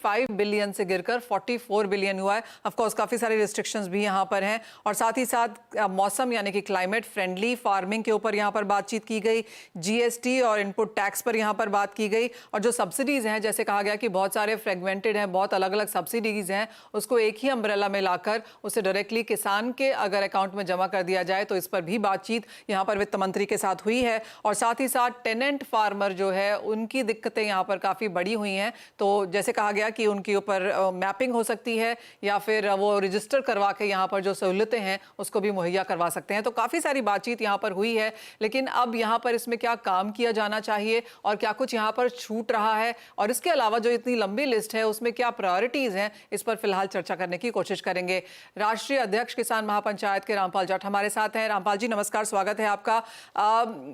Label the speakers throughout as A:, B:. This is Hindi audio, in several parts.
A: 5 बिलियन से गिरकर 44 बिलियन हुआ है। ऑफ कोर्स काफी सारे रिस्ट्रिक्शंस भी यहाँ पर हैं और साथ ही साथ मौसम यानी कि क्लाइमेट फ्रेंडली फार्मिंग के ऊपर यहाँ पर बातचीत की गई, जीएसटी और इनपुट टैक्स पर यहाँ पर बात की गई और जो सब्सिडीज हैं, जैसे कहा गया कि बहुत सारे फ्रेगमेंटेड हैं, बहुत अलग अलग सब्सिडीज हैं, उसको एक ही अम्ब्रेला में लाकर उसे डायरेक्टली किसान के अगर अकाउंट में जमा कर दिया जाए तो इस पर भी बातचीत यहाँ पर वित्त मंत्री के साथ हुई है। और साथ ही साथ टेनेंट फार्मर जो है उनकी दिक्कतें यहाँ पर काफी बड़ी हुई हैं, तो जैसे कहा गया कि उनके ऊपर मैपिंग हो सकती है या फिर वो रजिस्टर करवा के यहाँ पर जो सहूलतें हैं उसको भी मुहैया करवा सकते हैं। तो काफी सारी बातचीत यहाँ पर हुई है, लेकिन अब यहाँ पर इसमें क्या काम किया जाना चाहिए और क्या कुछ यहाँ पर छूट रहा है और इसके अलावा जो इतनी लंबी लिस्ट है उसमें क्या प्रायोरिटीज हैं, इस पर फिलहाल चर्चा करने की कोशिश करेंगे। राष्ट्रीय अध्यक्ष किसान महापंचायत के रामपाल जाट हमारे साथ हैं। रामपाल जी नमस्कार, स्वागत है आपका।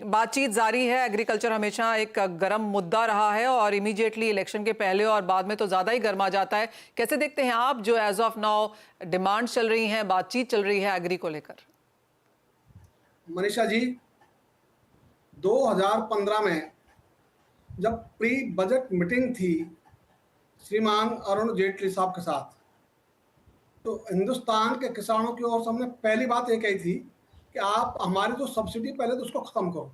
A: बातचीत जारी है, एग्रीकल्चर हमेशा एक गर्म मुद्दा रहा है और इमीडिएटली इलेक्शन के पहले और बाद में तो ज्यादा ही गर्मा जाता है। कैसे देखते हैं आप जो एज ऑफ नाउ डिमांड चल रही हैं, बातचीत चल रही है एग्री को लेकर?
B: मनीषा जी, 2015 में जब प्री बजट मीटिंग थी श्रीमान अरुण जेटली साहब के साथ, तो हिंदुस्तान के किसानों की ओर से हमने पहली बात ये कही थी कि आप हमारी जो सब्सिडी पहले तो उसको खत्म करो,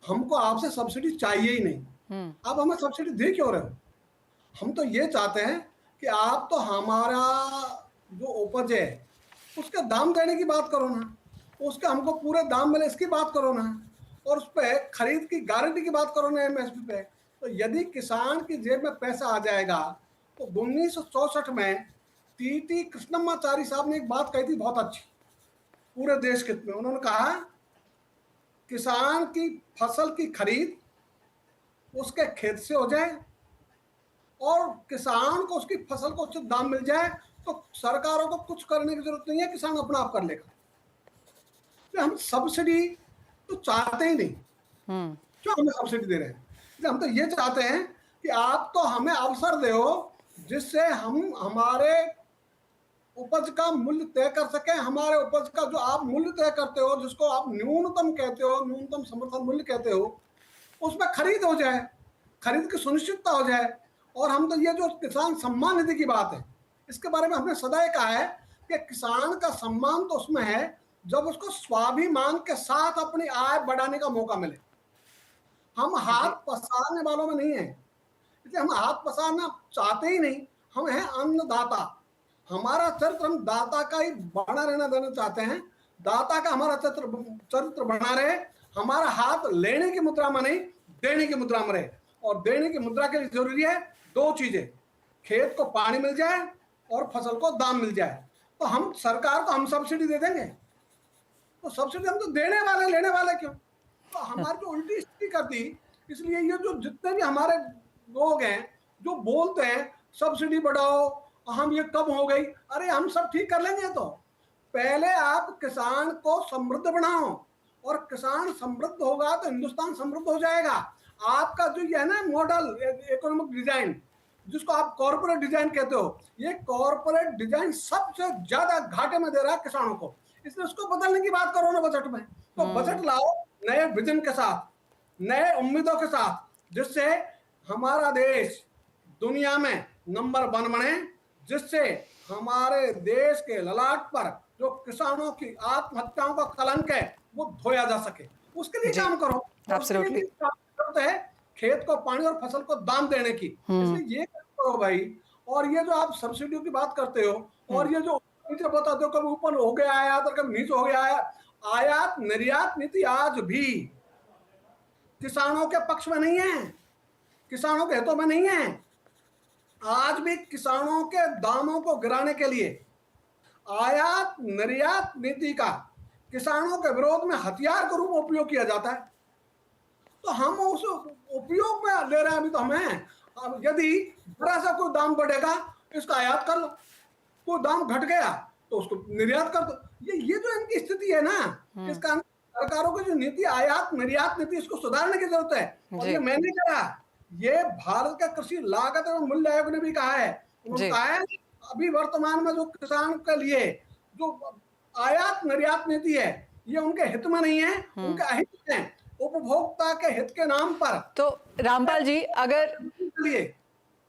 B: हमको आपसे सब्सिडी चाहिए ही नहीं। आप हमें सब्सिडी दे क्यों रहे हो? हम तो ये चाहते हैं कि आप तो हमारा जो उपज है उसके दाम देने की बात करो ना, उसके हमको पूरे दाम मिले इसकी बात करो ना, और उस पर खरीद की गारंटी की बात करो ना एमएसपी पे। तो यदि किसान की जेब में पैसा आ जाएगा तो 1964 में टीटी कृष्णमाचारी साहब ने एक बात कही थी बहुत अच्छी पूरे देश के में। उन्होंने कहा किसान की फसल की खरीद उसके खेत से हो जाए और किसान को उसकी फसल को उचित दाम मिल जाए तो सरकारों को कुछ करने की जरूरत नहीं है, किसान अपना आप कर लेगा। तो हम सब्सिडी तो चाहते ही नहीं, क्यों हमें सब्सिडी दे रहे हैं? हम तो ये चाहते हैं कि आप तो हमें अवसर दो जिससे हम हमारे उपज का मूल्य तय कर सकें। हमारे उपज का जो आप मूल्य तय करते हो, जिसको आप न्यूनतम कहते हो, न्यूनतम समर्थन मूल्य कहते हो, उसमें खरीद हो जाए, खरीद की सुनिश्चितता हो जाए। और हम तो ये जो किसान सम्मान निधि की बात है, इसके बारे में हमने सदा कहा है कि किसान का सम्मान तो उसमें है जब उसको स्वाभिमान के साथ अपनी आय बढ़ाने का मौका मिले। हम हाथ पसारने वालों में नहीं है, इसलिए हम हाथ पसारना चाहते ही नहीं। हम हैं अन्नदाता, हमारा चरित्र हम दाता का ही बना रहना देना चाहते हैं। दाता का हमारा चरित्र बना रहे, हमारा हाथ लेने की मुद्रा में नहीं देने की मुद्रा में रहे। और देने की मुद्रा के लिए जरूरी है दो चीजें, खेत को पानी मिल जाए और फसल को दाम मिल जाए। तो हम सरकार को हम सब्सिडी दे देंगे, तो सब्सिडी हम तो देने वाले, लेने वाले क्यों? तो हमारी जो उल्टी स्थिति कर दी। इसलिए ये जो जितने भी हमारे लोग हैं जो बोलते हैं सब्सिडी बढ़ाओ, हम ये कम हो गई, अरे हम सब ठीक कर लेंगे। तो पहले आप किसान को समृद्ध बनाओ, और किसान समृद्ध होगा तो हिंदुस्तान समृद्ध हो जाएगा। आपका जो ये है ना मॉडल इकोनॉमिक डिजाइन, जिसको आप कॉर्पोरेट डिजाइन कहते हो, ये कॉर्पोरेट डिजाइन सबसे ज्यादा घाटे में दे रहा है किसानों को। इसलिए उसको बदलने की बात करो ना बजट में। तो बजट लाओ नए विजन के साथ, नए उम्मीदों के साथ, जिससे हमारा देश दुनिया में नंबर 1 बने, जिससे हमारे देश के ललाट पर जो किसानों की आत्महत्याओं का कलंक है वो धोया जा सके। उसके लिए काम करो।
A: एब्सोल्युटली
B: है खेत को पानी और फसल को दाम देने की, इसलिए ये करो भाई। और ये जो आप सब्सिडी की बात करते हो और ये जो नीचे बताते हो कभी ऊपर हो गया आयात और कभी नीचे हो गया आयात निर्यात नीति आज भी किसानों के पक्ष में नहीं है, किसानों के हितों में नहीं है। आज भी किसानों के दामों को गिराने के लिए आयात निर्यात नीति का किसानों के विरोध में हथियार के रूप में उपयोग किया जाता है। तो हम उस उपयोग में ले रहे हैं अभी तो हमें। यदि बड़ा सा कोई दाम बढ़ेगा इसका आयात कर लो, कोई दाम घट गया तो उसको निर्यात कर दो। ये जो इनकी स्थिति है ना, इसका सरकारों की जो नीति आयात निर्यात नीति, इसको सुधारने की जरूरत है। और ये मैंने कहा, ये भारत का कृषि लागत एवं मूल्य आयोग ने भी कहा है। उन्होंने कहा है अभी वर्तमान में जो किसान के लिए जो आयात निर्यात नीति है ये उनके हित में नहीं है, उनके अहित में है। उपभोक्ता के हित के नाम पर।
A: तो रामपाल जी, अगर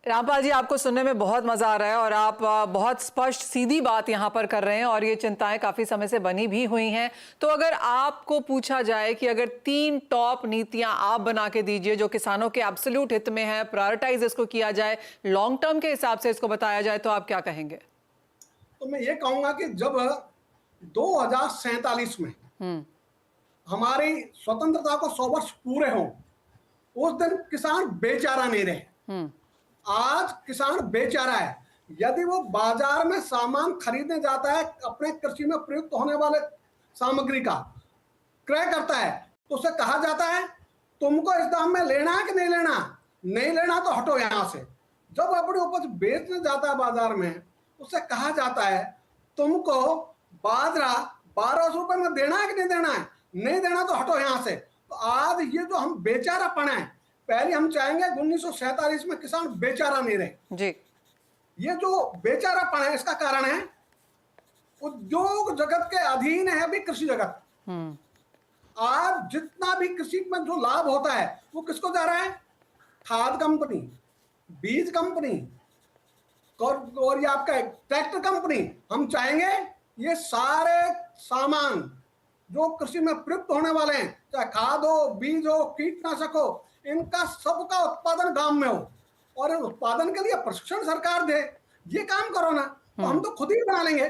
A: रामपाल जी, आपको सुनने में बहुत मजा आ रहा है और आप बहुत स्पष्ट सीधी बात यहाँ पर कर रहे हैं और ये चिंताएं काफी समय से बनी भी हुई हैं। तो अगर आपको पूछा जाए कि अगर 3 टॉप नीतियां आप बना के दीजिए जो किसानों के एब्सोल्यूट हित में है, प्रायोरिटाइज इसको किया जाए, लॉन्ग टर्म के हिसाब से इसको बताया जाए, तो आप क्या कहेंगे?
B: तो मैं ये कहूंगा कि जब 2047 में हमारी स्वतंत्रता को 100 वर्ष पूरे हों, उस दिन किसान बेचारा नहीं रहे। आज किसान बेचारा है। यदि वो बाजार में सामान खरीदने जाता है, अपने कृषि में प्रयुक्त होने वाले सामग्री का क्रय करता है, तो उसे कहा जाता है तुमको इस दाम में लेना है कि नहीं लेना, नहीं लेना तो हटो यहां से। जब अपनी उपज बेचने जाता है बाजार में, उसे कहा जाता है तुमको बाजरा 1200 रुपए में देना है कि नहीं देना है, नहीं देना तो हटो यहां से। तो आज ये जो हम बेचारापन है, पहले हम चाहेंगे 1947 में किसान बेचारा नहीं रहे
A: जी।
B: ये जो बेचारापन है, इसका कारण है उद्योग जगत के अधीन है भी कृषि जगत। आज जितना भी कृषि में जो लाभ होता है वो किसको जा रहा है? खाद कंपनी, बीज कंपनी और ये आपका ट्रैक्टर कंपनी। हम चाहेंगे ये सारे सामान जो कृषि में प्रयुक्त होने वाले हैं, चाहे खाद हो, बीज हो, कीटनाशक हो, इनका सबका उत्पादन गांव में हो और उत्पादन के लिए प्रशिक्षण सरकार दे। ये काम करो ना, तो हम तो खुद ही बना लेंगे।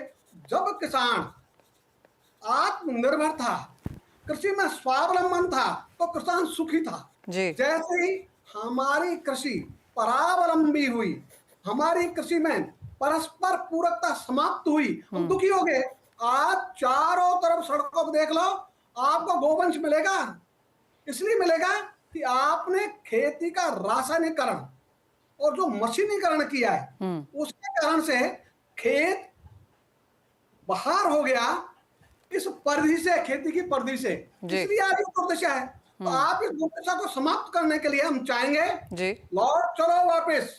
B: जब किसान आत्मनिर्भर था, कृषि में स्वावलंबन था, तो किसान सुखी था
A: जी।
B: जैसे ही हमारी कृषि परावलंबी हुई, हमारी कृषि में परस्पर पूरकता समाप्त हुई, हम दुखी हो गए। आज चारों तरफ सड़कों पर देख लो, आपको गोवंश मिलेगा। इसलिए मिलेगा कि आपने खेती का रासायनिकरण और जो मशीनीकरण किया है, उसके कारण से खेत बाहर हो गया इस परिधि से, खेती की परिधि से। इसलिए आज ये दुर्दशा है। तो आप इस दुर्दशा को समाप्त करने के लिए हम चाहेंगे
A: जी,
B: लौट चलो वापस,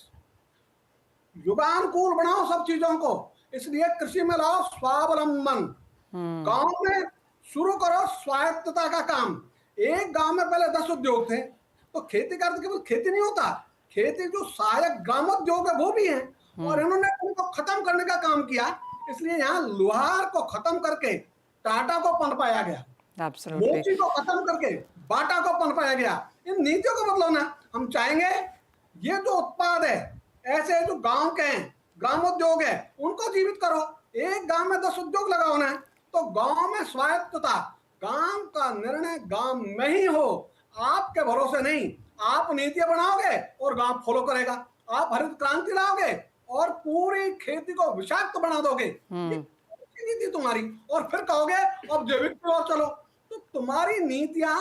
B: युगानुकूल बनाओ सब चीजों को। इसलिए कृषि में लाओ स्वावलंबन, गांव में शुरू करो स्वायत्तता का काम। एक गांव में पहले 10 उद्योग थे, तो खेती का केवल खेती नहीं होता, खेती जो सहायक ग्रामोद्योग है वो भी है, और इन्होंने उनको खत्म करने का काम किया। इसलिए यहाँ लोहार को खत्म करके टाटा को पनपाया गया, मोची को खत्म करके बाटा को पनपाया गया। इन नीतियों को बदलो ना। हम चाहेंगे ये जो उत्पाद है, ऐसे जो गांव के हैं, ग्रामोद्योग है, उनको जीवित करो। एक गांव में 10 उद्योग लगाओ ना, तो गांव में स्वायत्तता, गांव का निर्णय गांव में ही हो, आपके भरोसे नहीं। आप नीतियां बनाओगे और गांव फॉलो करेगा। आप हरित क्रांति लाओगे और पूरी खेती को विषाक्त बना दोगे, नीति तुम्हारी, और फिर कहोगे अब जैविक पे और चलो। तो तुम्हारी नीतियां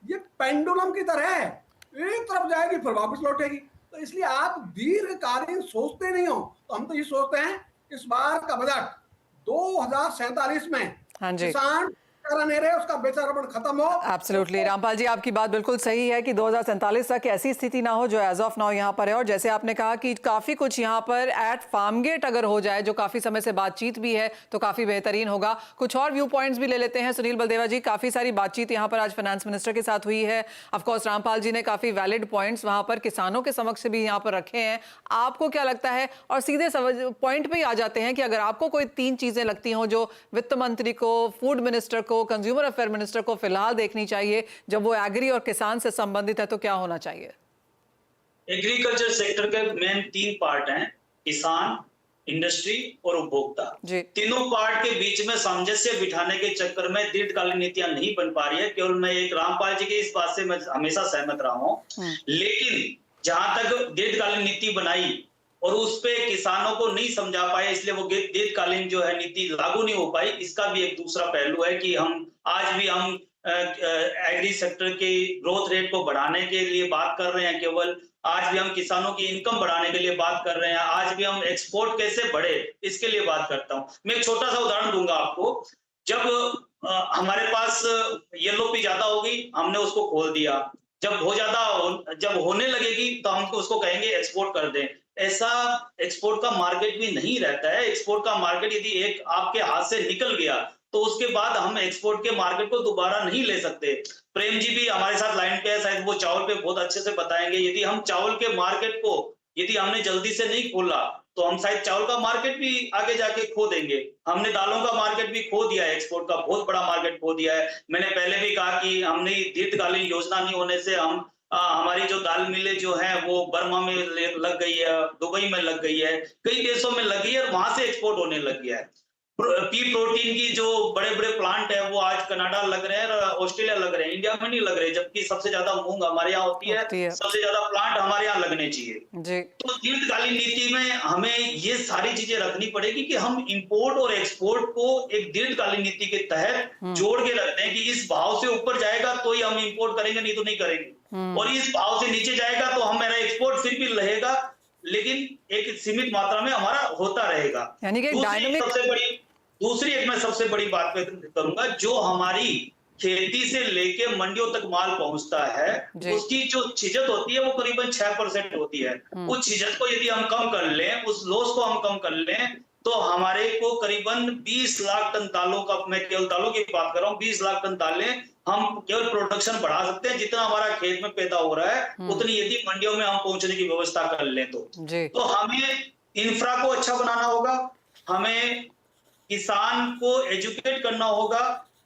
B: ये पेंडुलम की तरह है, एक तरफ जाएगी फिर वापस लौटेगी। तो इसलिए आप दीर्घकालीन सोचते नहीं हो। तो हम तो ये सोचते हैं इस बार का बजट 2047 में किसान नहीं रहे, उसका बेचारापन खत्म हो।
A: एब्सोल्युटली रामपाल जी, आपकी बात बिल्कुल सही है कि 2047 तक ऐसी स्थिति ना हो जो एज ऑफ नाउ यहाँ पर है। और जैसे आपने कहा कि काफी कुछ यहाँ पर एट फार्म गेट अगर हो जाए, जो काफी समय से बातचीत भी है, तो काफी बेहतरीन होगा। कुछ और व्यू पॉइंट्स भी ले लेते हैं। सुनील बलदेवा जी, काफी सारी बातचीत यहाँ पर आज फाइनेंस मिनिस्टर के साथ हुई है। ऑफकोर्स रामपाल जी ने काफी वैलिड पॉइंट्स वहां पर किसानों के समक्ष भी यहाँ पर रखे हैं। आपको क्या लगता है? और सीधे पॉइंट पे ही आ जाते हैं कि अगर आपको कोई 3 चीजें लगती हो जो वित्त मंत्री को, फूड मिनिस्टर को, कंज्यूमर अफेयर मिनिस्टर को फिलहाल देखनी चाहिए जब वो एग्री और किसान से संबंधित है, तो क्या होना चाहिए?
C: एग्रीकल्चर सेक्टर के मेन 3 पार्ट हैं, किसान, इंडस्ट्री और उपभोक्ता। तीनों पार्ट के बीच में सामंजस्य बिठाने के चक्कर में दीर्घकालीन नीतियां नहीं बन पा रही है। केवल मैं एक रामपाल जी के इस बात से मैं हमेशा सहमत रहा हूं, लेकिन जहां तक दीर्घकालीन नीति बनाई और उस पे किसानों को नहीं समझा पाए, इसलिए वो दीर्घकालीन जो है नीति लागू नहीं हो पाई। इसका भी एक दूसरा पहलू है कि हम आज भी हम एग्री सेक्टर के ग्रोथ रेट को बढ़ाने के लिए बात कर रहे हैं, केवल आज भी हम किसानों की इनकम बढ़ाने के लिए बात कर रहे हैं, आज भी हम एक्सपोर्ट कैसे बढ़े इसके लिए बात करता हूं। मैं एक छोटा सा उदाहरण दूंगा आपको। जब हमारे पास येलो पी ज्यादा होगी, हमने उसको खोल दिया, जब होने लगेगी तो हम उसको कहेंगे एक्सपोर्ट कर दें। ऐसा एक्सपोर्ट का मार्केट भी नहीं रहता है। एक्सपोर्ट का मार्केट यदि एक आपके हाथ से निकल गया तो उसके बाद हम एक्सपोर्ट के मार्केट को दोबारा नहीं ले सकते। प्रेम जी भी हमारे साथ लाइन पे है, शायद वो चावल पे बहुत अच्छे से बताएंगे। यदि हम चावल के मार्केट को यदि हमने जल्दी से नहीं खोला तो हम शायद चावल का मार्केट भी आगे जाके खो देंगे। हमने दालों का मार्केट भी खो दिया है, एक्सपोर्ट का बहुत बड़ा मार्केट खो दिया है। मैंने पहले भी कहा कि हमने दीर्घकालीन योजना नहीं होने से हमारी जो दाल मिलें जो है वो बर्मा में लग गई है, दुबई में लग गई है, कई देशों में लग गई है और वहां से एक्सपोर्ट होने लग गया है। पी प्रोटीन की जो बड़े बड़े प्लांट है वो आज कनाडा लग रहे हैं और ऑस्ट्रेलिया लग रहे हैं, इंडिया में नहीं लग रहे, जबकि सबसे ज्यादा मूंग हमारे यहाँ होती है। सबसे ज्यादा प्लांट हमारे यहाँ लगने चाहिए जी। तो दीर्घकालीन नीति में हमें ये सारी चीजें रखनी पड़ेगी कि हम इंपोर्ट और एक्सपोर्ट को एक दीर्घकालीन नीति के तहत जोड़ के रखते हैं कि इस भाव से ऊपर जाएगा तो ही हम इंपोर्ट करेंगे, नहीं तो नहीं करेंगे, और इस भाव से नीचे जाएगा तो हमारा एक्सपोर्ट फिर भी रहेगा लेकिन एक सीमित मात्रा में हमारा होता रहेगा।
A: यानी कि
C: दूसरी एक मैं सबसे बड़ी बात करूंगा, जो हमारी खेती से लेके मंडियों तक माल पहुंचता है उसकी जो छिजत होती है वो करीबन 6% होती है। उस छिजत को यदि हम कम कर लें, उस लॉस को हम कम कर लें, तो हमारे को करीबन 20 लाख टन दालों का, मैं केवल दालों की बात कर रहा हूँ, 20 लाख टन दालें हम केवल प्रोडक्शन बढ़ा सकते हैं। जितना हमारा खेत में पैदा हो रहा है उतनी यदि मंडियों में हम पहुंचने की व्यवस्था कर लें तो हमें इंफ्रा को अच्छा बनाना होगा, हमें किसान को एजुकेट करना होगा,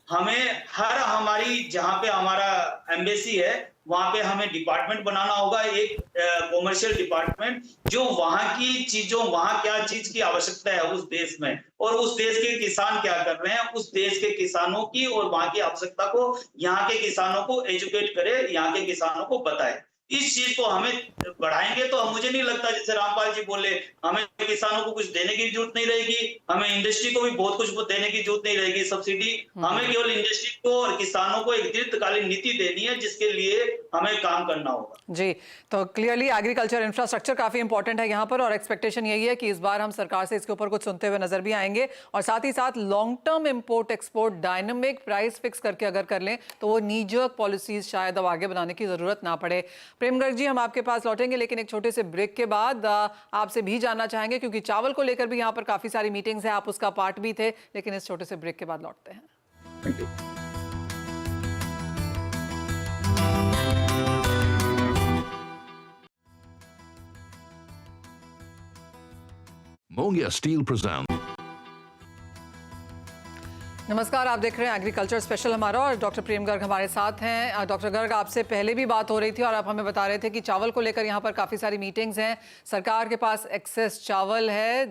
C: हमें हमारी जहां पे हमारा एम्बेसी है वहां पे हमें डिपार्टमेंट बनाना होगा, एक कॉमर्शियल डिपार्टमेंट, जो वहां की चीजों, वहां क्या चीज की आवश्यकता है उस देश में और उस देश के किसान क्या कर रहे हैं, उस देश के किसानों की और वहां की आवश्यकता को यहाँ के किसानों को एजुकेट करे, यहाँ के किसानों को बताए। इस चीज को हमें बढ़ाएंगे तो मुझे नहीं लगता, जैसे रामपाल जी बोले, हमें किसानों को कुछ देने की जरूरत नहीं रहेगी, हमें इंडस्ट्री को भी बहुत कुछ देने की जरूरत नहीं रहेगी सब्सिडी, हमें केवल इंडस्ट्री को और किसानों को एक दीर्घकालीन नीति देनी है जिसके लिए हमें काम करना होगा
A: जी। तो क्लियरली एग्रीकल्चर इंफ्रास्ट्रक्चर काफी इंपॉर्टेंट है यहाँ पर और एक्सपेक्टेशन यही है कि इस बार हम सरकार से इसके ऊपर कुछ सुनते हुए नजर भी आएंगे और साथ ही साथ long term import export dynamic price fix करके अगर कर लें तो वो नीजर्क पॉलिसीज शायद अब आगे बनाने की जरूरत ना पड़े। प्रेम गर्ग जी, हम आपके पास लौटेंगे लेकिन एक छोटे से ब्रेक के बाद आपसे भी जानना चाहेंगे क्योंकि चावल को लेकर भी यहाँ पर काफी सारी मीटिंग्स हैं, आप उसका पार्ट भी थे, लेकिन इस छोटे से ब्रेक के बाद लौटते हैं।
D: Thank you.
E: Mongia Steel presents.
A: नमस्कार, आप देख रहे हैं एग्रीकल्चर स्पेशल हमारा और डॉक्टर प्रेम गर्ग हमारे साथ हैं। डॉक्टर गर्ग, आपसे पहले भी बात हो रही थी और आप हमें बता रहे थे कि चावल को लेकर यहाँ पर काफ़ी सारी मीटिंग्स हैं, सरकार के पास एक्सेस चावल है,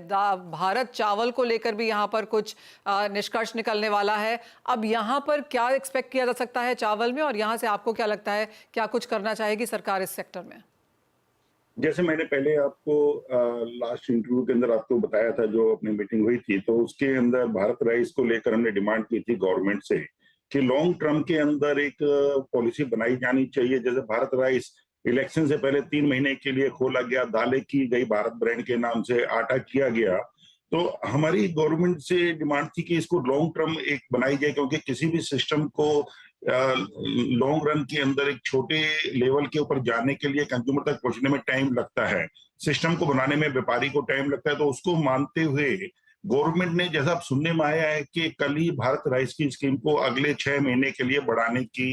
A: भारत चावल को लेकर भी यहाँ पर कुछ निष्कर्ष निकलने वाला है। अब यहाँ पर क्या एक्सपेक्ट किया जा सकता है चावल में और यहाँ से आपको क्या लगता है क्या कुछ करना चाहेगी सरकार इस सेक्टर में?
D: जैसे मैंने पहले आपको लास्ट इंटरव्यू के अंदर आपको बताया था, जो अपनी मीटिंग हुई थी तो उसके अंदर भारत राइस को लेकर हमने डिमांड की थी गवर्नमेंट से कि लॉन्ग टर्म के अंदर एक पॉलिसी बनाई जानी चाहिए। जैसे भारत राइस इलेक्शन से पहले 3 महीने के लिए खोला गया, दालें की गई भारत ब्रांड के नाम से, आटा किया गया, तो हमारी गवर्नमेंट से डिमांड थी कि इसको लॉन्ग टर्म एक बनाई जाए, क्योंकि किसी भी सिस्टम को लॉन्ग रन के अंदर एक छोटे लेवल के ऊपर जाने के लिए कंज्यूमर तक पहुंचने में टाइम लगता है, सिस्टम को बनाने में व्यापारी को टाइम लगता है। तो उसको मानते हुए गवर्नमेंट ने, जैसा अब सुनने में आया है कि कल ही भारत राइस की स्कीम को अगले 6 महीने के लिए बढ़ाने की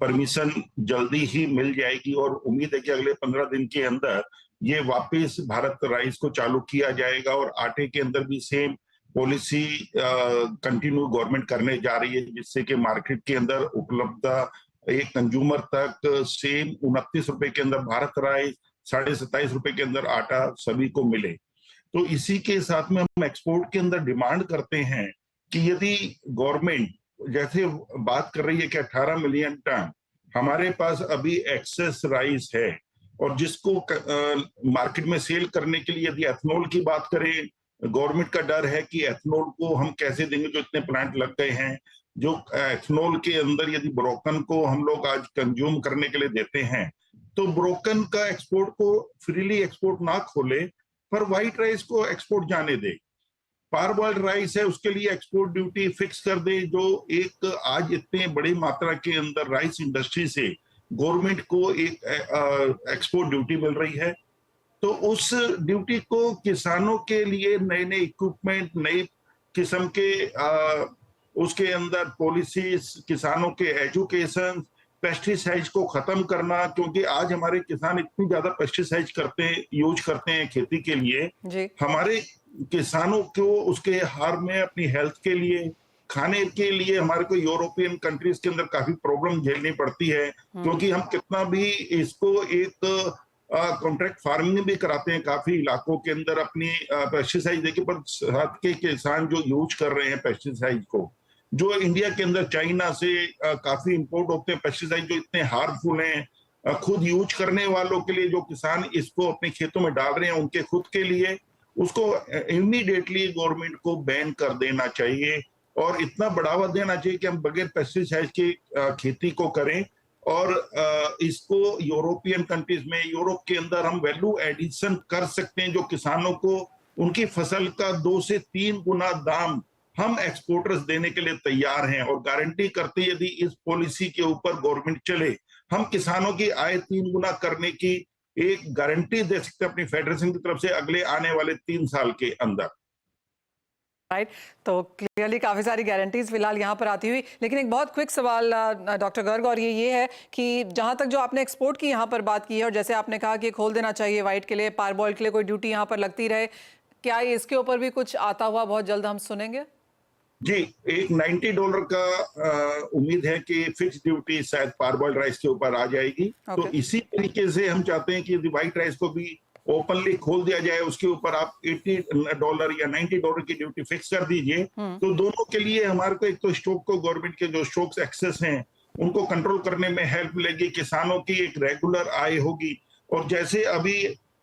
D: परमिशन जल्दी ही मिल जाएगी और उम्मीद है कि अगले 15 दिन के अंदर ये वापस भारत राइस को चालू किया जाएगा और आटे के अंदर भी सेम पॉलिसी कंटिन्यू गवर्नमेंट करने जा रही है, जिससे कि मार्केट के अंदर उपलब्धता एक कंज्यूमर तक सेम 29 रुपए के अंदर भारत राइस, 27.5 रुपए के अंदर आटा सभी को मिले। तो इसी के साथ में हम एक्सपोर्ट के अंदर डिमांड करते हैं कि यदि गवर्नमेंट जैसे बात कर रही है कि 18 मिलियन टन हमारे पास अभी एक्सेस राइस है और जिसको मार्केट में सेल करने के लिए यदि एथनॉल की बात करें, गवर्नमेंट का डर है कि एथनॉल को हम कैसे देंगे, जो इतने प्लांट लग गए हैं, जो एथनॉल के अंदर यदि ब्रोकन को हम लोग आज कंज्यूम करने के लिए देते हैं तो ब्रोकन का एक्सपोर्ट को फ्रीली एक्सपोर्ट ना खोले पर व्हाइट राइस को एक्सपोर्ट जाने दे। पारबॉइल्ड राइस है उसके लिए एक्सपोर्ट ड्यूटी फिक्स कर दे, जो एक आज इतने बड़ी मात्रा के अंदर राइस इंडस्ट्री से गवर्नमेंट को एक एक्सपोर्ट ड्यूटी मिल रही है, तो उस ड्यूटी को किसानों के लिए नए नए इक्विपमेंट, नई किस्म के उसके अंदर पॉलिसीज, किसानों के एजुकेशन, पेस्टिसाइड्स को खत्म करना, क्योंकि आज हमारे किसान इतनी ज्यादा पेस्टिसाइड्स यूज करते हैं खेती के लिए। हमारे किसानों को उसके हार में अपनी हेल्थ के लिए, खाने के लिए हमारे को यूरोपियन कंट्रीज के अंदर काफी प्रॉब्लम झेलनी पड़ती है, क्योंकि हम कितना भी इसको एक कॉन्ट्रैक्ट फार्मिंग भी कराते हैं काफी इलाकों के अंदर अपनी पेस्टिसाइड देके, पर साथ के किसान जो यूज कर रहे हैं पेस्टिसाइड को, जो इंडिया के अंदर चाइना से काफी इंपोर्ट होते हैं पेस्टिसाइड जो इतने हार्मफुल हैं, खुद यूज करने वालों के लिए, जो किसान इसको अपने खेतों में डाल रहे हैं उनके खुद के लिए, उसको इमीडिएटली गवर्नमेंट को बैन कर देना चाहिए और इतना बढ़ावा देना चाहिए कि हम बगैर पेस्टिसाइड की खेती को करें। और इसको यूरोपियन कंट्रीज में, यूरोप के अंदर हम वैल्यू एडिशन कर सकते हैं, जो किसानों को उनकी फसल का 2 से 3 गुना दाम हम एक्सपोर्टर्स देने के लिए तैयार हैं और गारंटी करते हैं यदि इस पॉलिसी के ऊपर गवर्नमेंट चले, हम किसानों की आय 3 गुना करने की एक गारंटी दे सकते हैं अपनी फेडरेशन की तरफ से अगले आने वाले 3 साल के अंदर।
A: राइट, तो क्लियरली काफी सारी गारंटीज फिलहाल यहाँ पर आती हुई, लेकिन एक बहुत क्विक सवाल डॉक्टर गर्ग, और ये है कि जहाँ तक जो आपने एक्सपोर्ट की यहाँ पर बात की है और जैसे आपने कहा कि खोल देना चाहिए व्हाइट के लिए, पारबॉल के लिए कोई ड्यूटी यहाँ पर लगती रहे, क्या इसके ऊपर भी कुछ आता हुआ बहुत जल्द हम सुनेंगे?
D: जी, एक $90 का उम्मीद है कि फिक्स ड्यूटी शायद पारबॉइल राइस के ऊपर आ जाएगी। तो इसी तरीके से हम चाहते हैं कि यदि व्हाइट राइस को भी ओपनली खोल दिया जाए, उसके ऊपर आप $80 या $90 की ड्यूटी फिक्स कर दीजिए, तो दोनों के लिए हमारे को एक तो स्टॉक को, गवर्नमेंट के जो स्टॉक्स एक्सेस हैं उनको कंट्रोल करने में हेल्प मिलेगी, किसानों की एक रेगुलर आय होगी। और जैसे अभी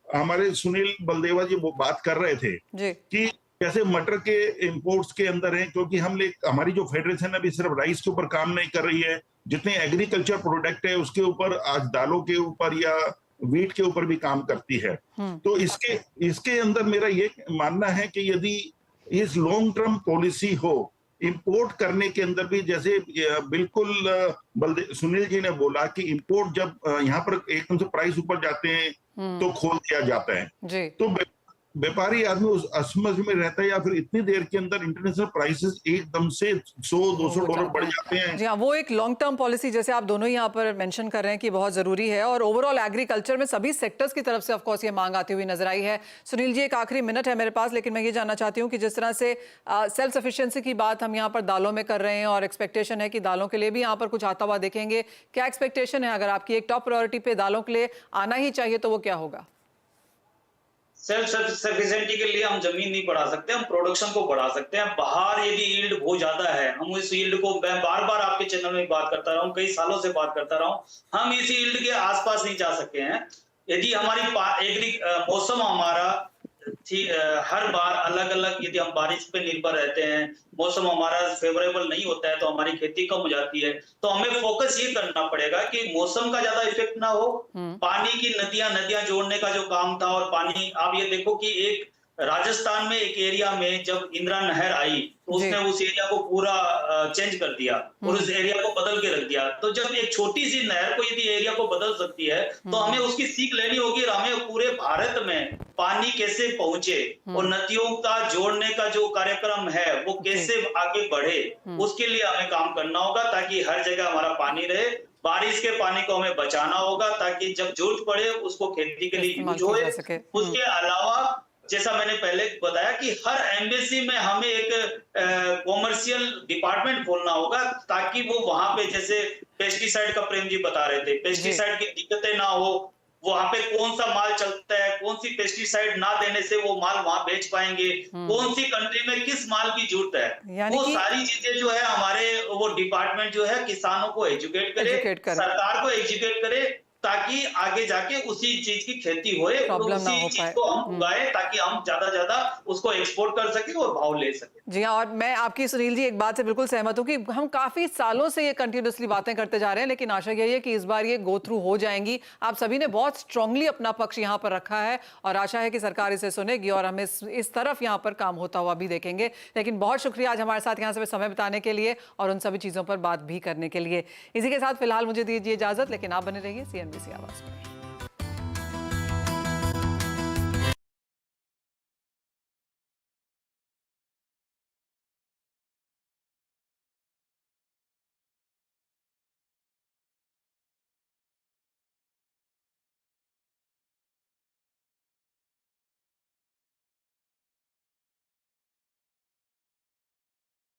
D: हमारे सुनील बलदेवा जी वो बात कर रहे थे कि जैसे मटर के इंपोर्ट्स के अंदर है, क्योंकि हमारी जो फेडरेशन अभी सिर्फ राइस के ऊपर काम नहीं कर रही है, जितने एग्रीकल्चर प्रोडक्ट है उसके ऊपर, आज दालों के ऊपर या वीट के ऊपर भी काम करती है। तो इसके अंदर मेरा ये मानना है कि यदि इस लॉन्ग टर्म पॉलिसी हो, इंपोर्ट करने के अंदर भी, जैसे बिल्कुल सुनील जी ने बोला कि इंपोर्ट जब यहाँ पर एकदम से प्राइस ऊपर जाते हैं तो खोल दिया जाता है, तो व्यापारी आदमी उस असमझ में रहता है, या फिर इतनी देर के अंदर इंटरनेशनल प्राइसेस एकदम से $100-200 बढ़ जाते हैं।
A: जी हाँ, वो एक लॉन्ग टर्म पॉलिसी जैसे आप दोनों ही यहाँ पर मेंशन कर रहे हैं कि बहुत जरूरी है, और ओवरऑल एग्रीकल्चर में सभी सेक्टर्स की तरफ से ऑफ कोर्स ये मांग आती हुई नजर आई है। सुनील जी, एक आखिरी मिनट है मेरे पास, लेकिन मैं ये जानना चाहती हूँ कि जिस तरह से सेल्फ सफिशिएंसी की बात हम यहाँ पर दालों में कर रहे हैं और एक्सपेक्टेशन है कि दालों के लिए भी यहाँ पर कुछ आता हुआ देखेंगे, क्या एक्सपेक्टेशन है? अगर आपकी एक टॉप प्रायोरिटी पे दालों के लिए आना ही चाहिए तो वो क्या होगा?
C: सेल्फ सफिशिएंटी के लिए हम जमीन नहीं बढ़ा सकते, हम प्रोडक्शन को बढ़ा सकते हैं। बाहर यदि यील्ड बहुत ज्यादा है, हम इस यील्ड को, मैं बार बार आपके चैनल में बात करता रहा हूं, कई सालों से बात करता रहा हूं, हम इस यील्ड के आसपास नहीं जा सके हैं। यदि हमारी मौसम हमारा हर बार अलग अलग, यदि हम बारिश पे निर्भर रहते हैं, मौसम हमारा फेवरेबल नहीं होता है तो हमारी खेती कम हो जाती है। तो हमें फोकस ये करना पड़ेगा कि मौसम का ज्यादा इफेक्ट ना हो, पानी की नदियां जोड़ने का जो काम था, और पानी, आप ये देखो कि एक राजस्थान में एक एरिया में जब इंदिरा नहर आई तो उसने उस एरिया को पूरा चेंज कर दिया और उस एरिया को बदल के रख दिया। तो जब एक छोटी सी नहर को यदि एरिया को बदल सकती है तो हमें उसकी सीख लेनी होगी और हमें पूरे भारत में पानी कैसे पहुंचे और नदियों का जोड़ने का जो कार्यक्रम है वो कैसे आगे बढ़े, उसके लिए हमें काम करना होगा ताकि हर जगह हमारा पानी रहे। बारिश के पानी को हमें बचाना होगा ताकि जब जरूरत पड़े उसको खेती के लिए यूज हो। उसके अलावा जैसा मैंने पहले बताया कि हर एम्बेसी में हमें एक कॉमर्शियल डिपार्टमेंट खोलना होगा ताकि वो वहां पे, जैसे पेस्टिसाइड का प्रेम जी बता रहे थे, पेस्टिसाइड की दिक्कतें ना हो, वहां पे कौन सा माल चलता है, कौन सी पेस्टिसाइड ना देने से वो माल वहां बेच पाएंगे, कौन सी कंट्री में किस माल की जरूरत है, वो सारी चीजें जो है हमारे वो डिपार्टमेंट जो है किसानों को एजुकेट करे, सरकार को एजुकेट करे ताकि आगे जाके उसी चीज की खेती होए और उसी चीज को हम उगाए ताकि हम ज्यादा उसको एक्सपोर्ट कर सके और भाव ले सके।
A: जी हाँ, और मैं आपकी सुनील जी एक बात से बिल्कुल सहमत हूँ कि हम काफी सालों से ये कंटिन्यूसली बातें करते जा रहे हैं, लेकिन आशा यही है कि इस बार ये गो थ्रू हो जाएंगी। आप सभी ने बहुत स्ट्रांगली अपना पक्ष यहाँ पर रखा है और आशा है कि सरकार इसे सुनेगी और हम इस तरफ यहाँ पर काम होता हुआ भी देखेंगे। लेकिन बहुत शुक्रिया आज हमारे साथ यहाँ से समय बिताने के लिए और उन सभी चीजों पर बात भी करने के लिए। इसी के साथ फिलहाल मुझे दीजिए इजाजत, लेकिन आप बने रहिए CNBC आवाज पर।